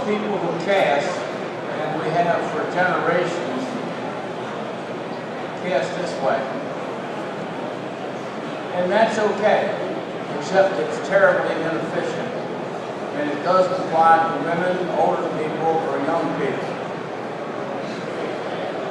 people who cast, and we have for generations, cast this way. And that's okay, except it's terribly inefficient. And it doesn't apply to women, older people, or young people.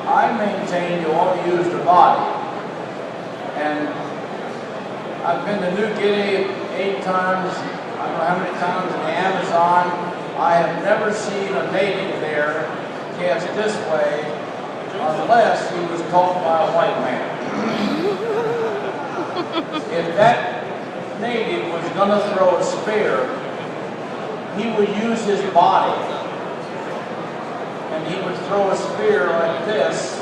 I maintain you ought to use the body. And I've been to New Guinea 8 times, I don't know how many times in the Amazon. I have never seen a native there cast this way unless he was taught by a white man. If that native was going to throw a spear, he would use his body. And he would throw a spear like this.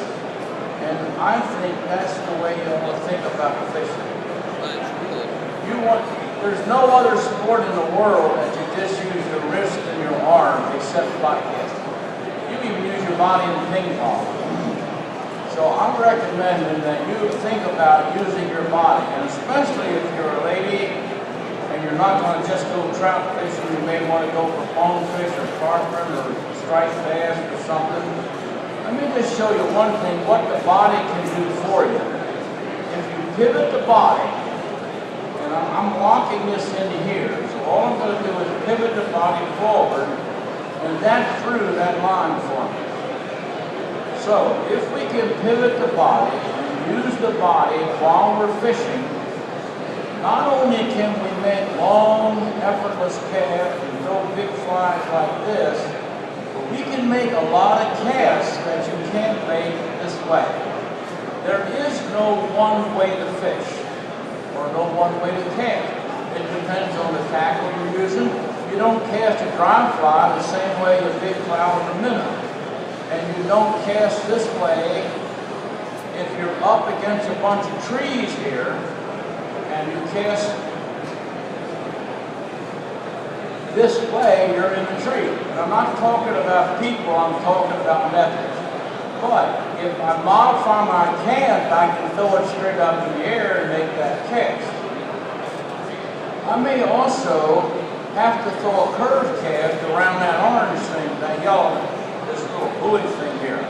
And I think that's the way you ought to think about fishing. There's no other sport in the world that you just use your wrist and your arm except fly casting. You even use your body in ping pong. So I'm recommending that you think about using your body, and especially if you're a lady and you're not going to just go trout fishing, you may want to go for bonefish or tarpon or striped bass or something. Let me just show you one thing, what the body can do for you. If you pivot the body, and I'm locking this into here, so all I'm going to do is pivot the body forward, and that through that line for me. So, if we can pivot the body and use the body while we're fishing, not only can we make long, effortless casts and throw big flies like this, but we can make a lot of casts that you can't make this way. There is no one way to fish, or no one way to cast. It depends on the tackle you're using. You don't cast a dry fly the same way a big cloud or a minnow. And you don't cast this way if you're up against a bunch of trees here, and you cast this way, you're in the tree. And I'm not talking about people, I'm talking about methods. But if I modify my cast, I can throw it straight up in the air and make that cast. I may also have to throw a curved cast around that orange thing, that yellow, this little buoy thing here.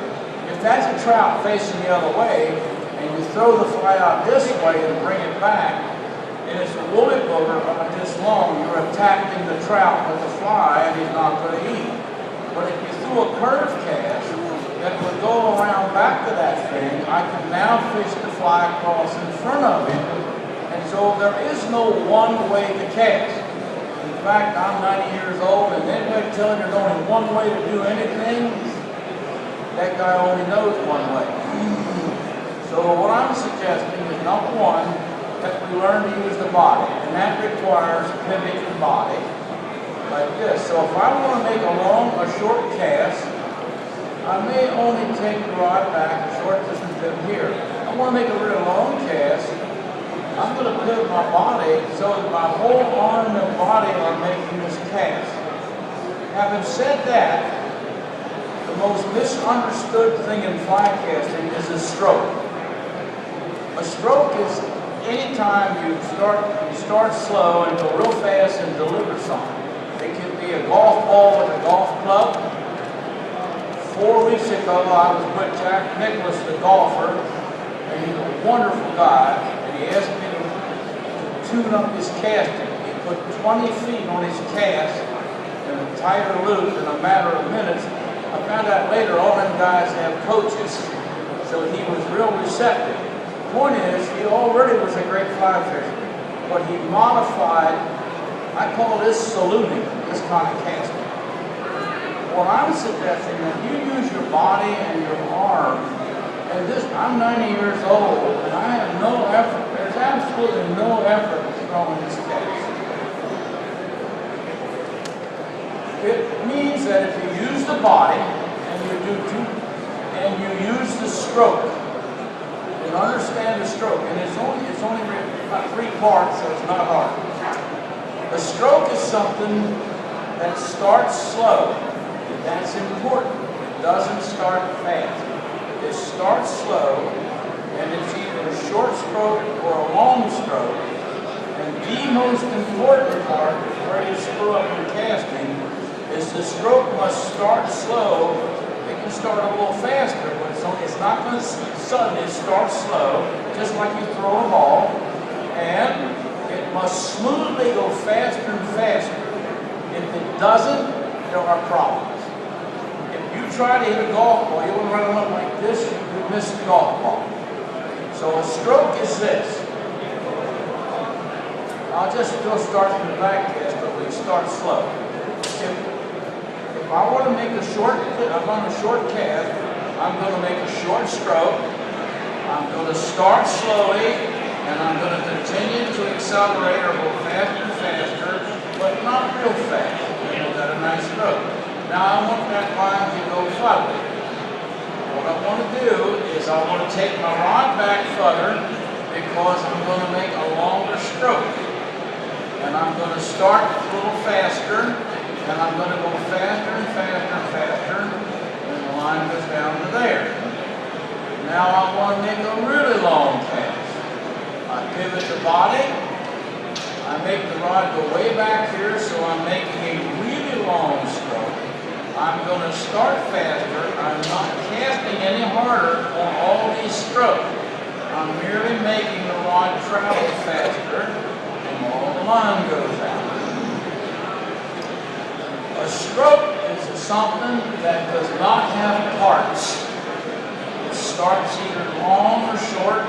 If that's a trout facing the other way, and you throw the fly out this way and bring it back, and it's a woolly booger about this long, you're attacking the trout with the fly, and he's not going to eat. But if you threw a curved cast that would go around back to that thing, I can now fish the fly across in front of him, and so there is no one way to cast. In fact, I'm 90 years old, and anybody telling there's only one way to do anything, that guy only knows one way. So what I'm suggesting is, number one, that we learn to use the body, and that requires pivoting the body like this. So if I want to make a short cast, I may only take the rod back a short distance in here. I want to make a really long cast. I'm going to pivot my body so that my whole arm and body are making this cast. Having said that, the most misunderstood thing in fly casting is a stroke. A stroke is any time you start slow and go real fast and deliver something. It can be a golf ball with a golf club. 4 weeks ago, I was with Jack Nicklaus, the golfer, and he's a wonderful guy, and he asked me to tune up his casting. He put 20 feet on his cast in a tighter loop in a matter of minutes. I found out later all them guys have coaches, so he was real receptive. The point is, he already was a great fly fisherman, but he modified, I call this salooning, this kind of casting. What I'm suggesting that you use your body and your arm, and this, I'm 90 years old, and I have no effort, there's absolutely no effort in throwing this cast. It means that if you use the body, and you use the stroke, and understand the stroke, and it's only about 3 parts, so it's not hard. The stroke is something that starts slow. That's important. It doesn't start fast. It starts slow, and it's either a short stroke or a long stroke. And the most important part, where you screw up your casting, is is the stroke must start slow. It can start a little faster, but it's not going to suddenly start slow, just like you throw a ball. And it must smoothly go faster and faster. If it doesn't, there are problems. If you try to hit a golf ball, you will run up like this, you miss the golf ball. So a stroke is this. I'll just go start from the back cast, but we start slow. If I want to make a short, I'm on a short cast, I'm going to make a short stroke. I'm going to start slowly, and I'm going to continue to accelerate or go faster and faster, but not real fast. You know, got a nice stroke. Now I want that line to go further. What I want to do is I want to take my rod back further because I'm going to make a longer stroke. And I'm going to start a little faster, and I'm going to go faster and faster and faster, and the line goes down to there. Now I want to make a really long cast. I pivot the body, I make the rod go way back here, so I'm making a really long stroke. I'm going to start faster. I'm not casting any harder on all these strokes. I'm merely making the rod travel faster, and all the line goes out. A stroke is something that does not have parts. It starts either long or short,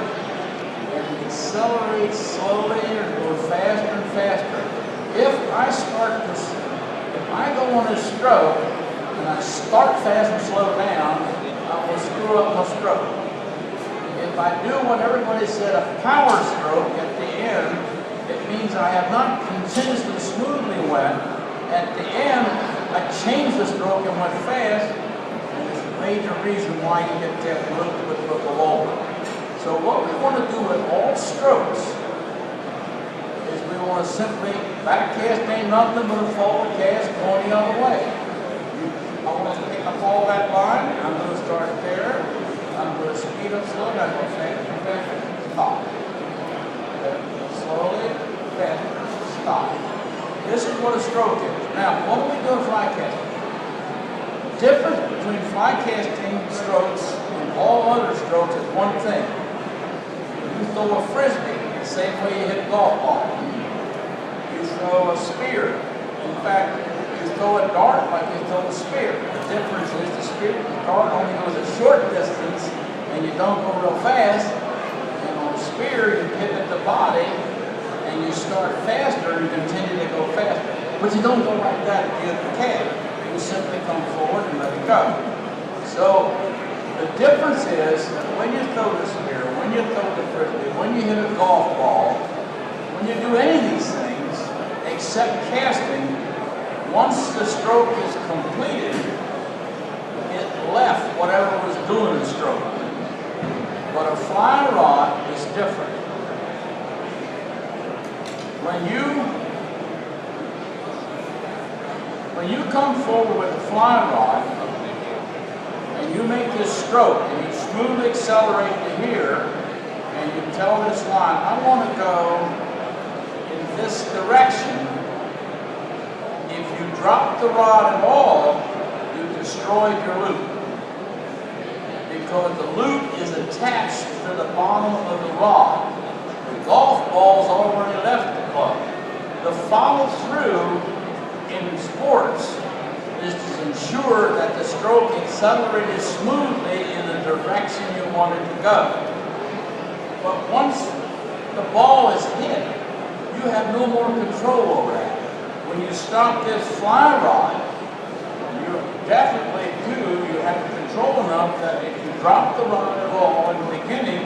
and it accelerates slowly or goes faster and faster. If I go on a stroke, and I start fast and slow down, I will screw up my stroke. If I do what everybody said, a power stroke at the end, it means I have not continuously smoothly went. At the end, I changed the stroke and went fast, and it's a major reason why you get that look over. So what we want to do with all strokes is we want to simply, back cast ain't nothing but a forward cast going the other way. I want to pick up all that line, I'm going to start there, I'm going to speed up slowly, I'm going to faster, faster, stop. Slowly, faster, stop. This is what a stroke is. Now, what do we do in fly casting? The difference between fly casting strokes and all other strokes is one thing. You throw a frisbee the same way you hit a golf ball. You throw a spear. In fact, you throw a dart like you throw a spear. The difference is the dart only goes a short distance and you don't go real fast. And on a spear, you pivot the body and you start faster and continue to go faster. But you don't go like that at the end of the cast. You simply come forward and let it go. So the difference is that when you throw the spear, when you throw the frisbee, when you hit a golf ball, when you do any of these things, except casting, once the stroke is completed, it left whatever was doing the stroke. But a fly rod is different. When you come forward with a fly rod and you make this stroke and you smoothly accelerate to here and you tell this line, I want to go in this direction. If you drop the rod at all, you destroyed your loop. Because the loop is attached to the bottom of the rod. The golf ball's already left the club. The follow-through in sports is to ensure that the stroke accelerated smoothly in the direction you want it to go. But once the ball is hit, you have no more control over that. When you stop this fly rod, you definitely you have control enough that if you drop the rod at all in the beginning,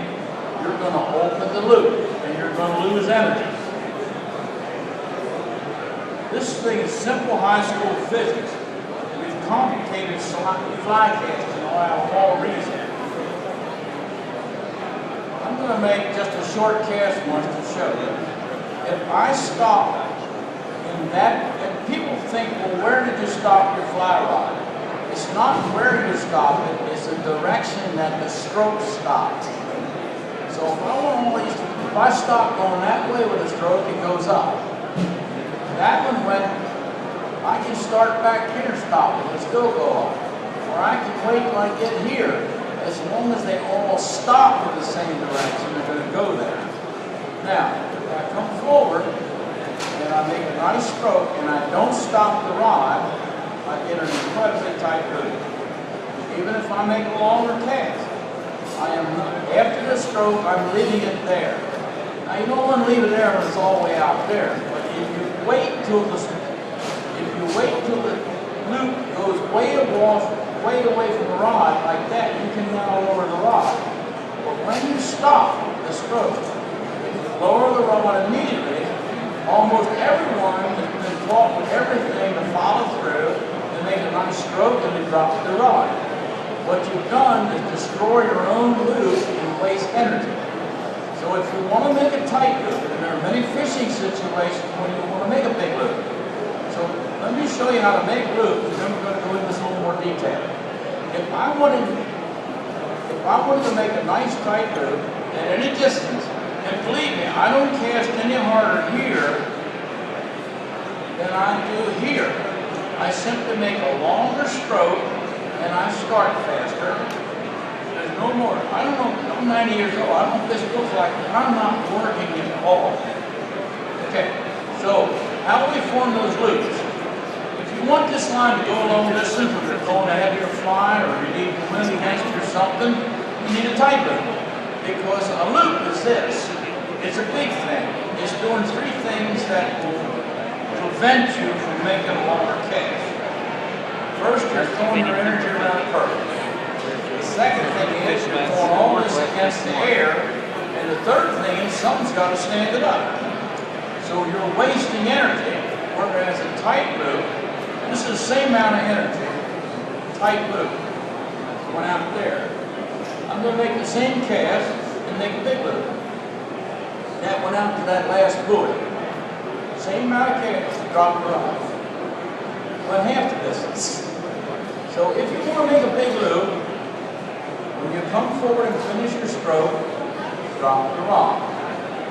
you're going to open the loop and you're going to lose energy. This thing is simple high school physics. We've complicated fly casting for all reasons. I'm going to make just a short cast once to show you. If I stop in that, and people think, well, where did you stop your fly rod? It's not where you stop it, it's the direction that the stroke stops. So if I stop going that way with a stroke, it goes up. That one went I can start back here stopping and still go off. Or I can wait till I get here. As long as they all stop in the same direction, they're going to go there. Now, if I come forward and I make a nice stroke and I don't stop the rod, I get an incredibly tight loop. Even if I make a longer cast, after the stroke, I'm leaving it there. Now, you don't want to leave it there when it's all the way out there. But if you wait till the loop goes way away from the rod like that, you can now lower the rod. But when you stop the stroke, if you lower the rod immediately, almost everyone has been taught with everything to follow through and make a nice stroke and then drop the rod. What you've done is destroy your own loop and waste energy. So if you want to make a tight loop, and there are many fishing situations when you want to make a big loop. So let me show you how to make loops, and then we're going to go into this in a little more detail. If I wanted to make a nice tight loop at any distance, and believe me, I don't cast any harder here than I do here. I simply make a longer stroke and I start faster. There's no more. I don't know, I'm 90 years old. I don't know if this looks like it. I'm not working at all. Okay, so how do we form those loops? If you want this line to go a long distance, or you're going ahead of your fly, or you need to wind against you or something, you need a tight loop. Because a loop is this. It's a big thing. It's doing three things that will prevent you from making a longer cast. First, you're throwing your energy around the purpose. The second thing is you're throwing all this against the air. And the third thing is something's got to stand it up. So you're wasting energy. Whereas a tight loop, this is the same amount of energy. Tight loop. Went out there. I'm going to make the same cast and make a big loop. That went out to that last buoy. Same amount of cast, drop it off. Went half the distance. So if you want to make a big loop, when you come forward and finish your stroke, drop the rod.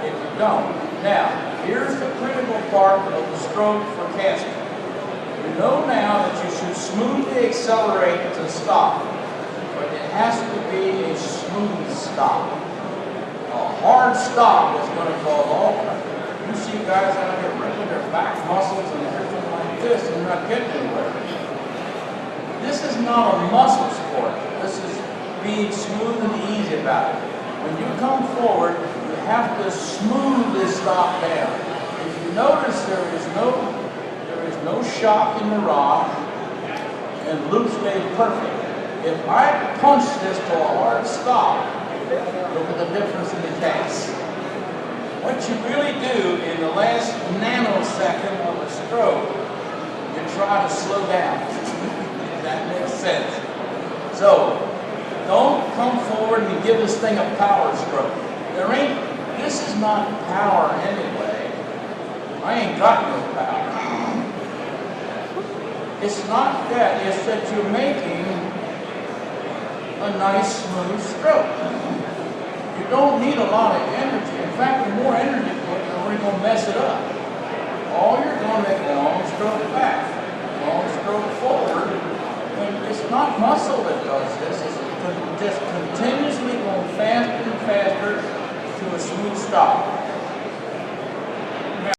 If you don't. Now, here's the critical part of the stroke for casting. You know now that you should smoothly accelerate to stop, but it has to be a smooth stop. A hard stop is going to cause all kinds. You see guys out here ripping their back muscles and everything like this, and they're not getting anywhere. This is not a muscle sport. This is being smooth and easy about it. When you come forward, you have to smoothly stop down. If you notice, there is no shock in the rod, and loop stays perfect. If I punch this to a hard stop, look at the difference in the cast. What you really do in the last nanosecond of a stroke, you try to slow down. That makes sense. So, don't come forward and give this thing a power stroke. This is not power anyway. I ain't got no power. It's not that, it's that you're making a nice smooth stroke. You don't need a lot of energy. In fact,